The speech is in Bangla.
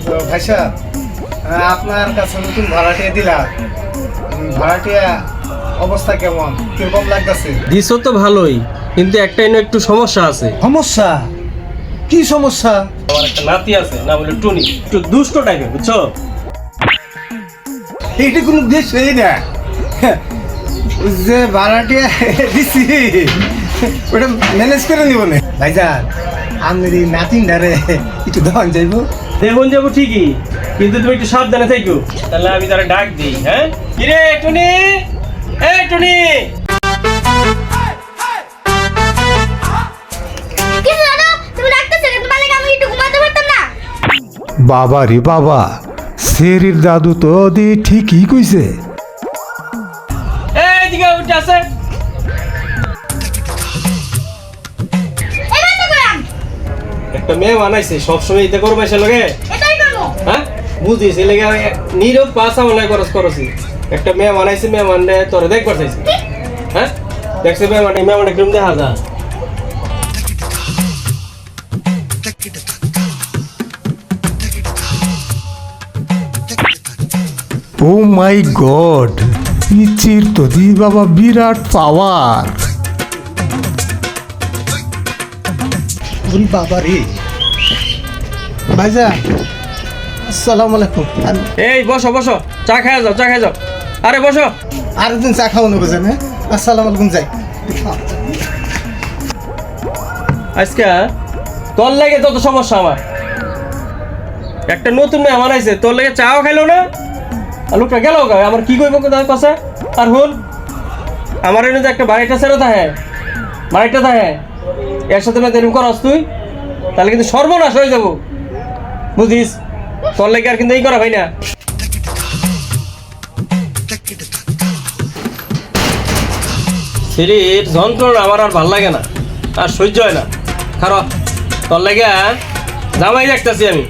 তো ভাই সাহেব, আপনার কাছে নতুন ভাড়াটিয়া দিলা, ভাড়াটিয়া অবস্থা কেমন, কিরকম লাগতেছে? দিছো তো ভালোই, কিন্তু একটাই না একটু সমস্যা আছে। সমস্যা? কি সমস্যা? আমার একটা নাতি আছে, না বলে টুনি, একটু দুষ্ট টাইপের, বুঝছো? এইটা কোনো বিষয়ই না। যে ভাড়াটিয়া দিছি ওটা ম্যানেজ করে নিব না ভাইজান। আপনার এই নাতিনটারে একটু দোকান যাইবো। দেখুন যাবো ঠিকই, কিন্তু তুমি একটু সাবধানে থাকো। তাহলে আমি তারা ডাক দিই। হ্যাঁ, কিরে টুনি, এই টুনি। বাবা রে বাবা, শেরির দাদু তো দি ঠিকই কইছে। এইদিকে উঠে আছে। একটা মেয়ে বানাইছে, সবসময় ইতে করবো এসে লগে। হ্যাঁ বুঝিস, এই লেগে আমি নীরব পাশা মনে করছি। একটা মেয়ে বানাইছে, মেয়ে মানে তোরে দেখবার চাইছি। হ্যাঁ দেখছি মেয়ে মানে কিরম দেখা যা। ও মাই গড, ইচির তো দি বাবা বিরাট পাওয়ার। বাবা রে ভাইজান, আসসালামু আলাইকুম। এই বসো বসো, চা খাই যাও, চা খাই যাও। আরে বসো। আরেকদিন চা খাওয়ানো বোঝেন। হ্যাঁ, আসসালামু আলাইকুম। যাই আজকে তোর লাগে যত সমস্যা আমার। একটা নতুন মেয়ে বানাইছে, তোর লাগে চাও খাইলো না, আর লোকটা গেল গা। আমার কি কইব কথা? আর হুন, আমার এনে যে একটা বাড়িটা ছেড়ে থাকে, বাড়িটা থাকে, এর সাথে না এরকম করস তুই, তাহলে কিন্তু সর্বনাশ হয়ে যাবো, বুঝিস? তোর লাগে আর কিন্তু এই করা ভাই না। শরীর যন্ত্রণা আমার আর ভাল লাগে না, আর সহ্য হয় না। খারাপ তোর লাগে জামাই দেখতেছি আমি।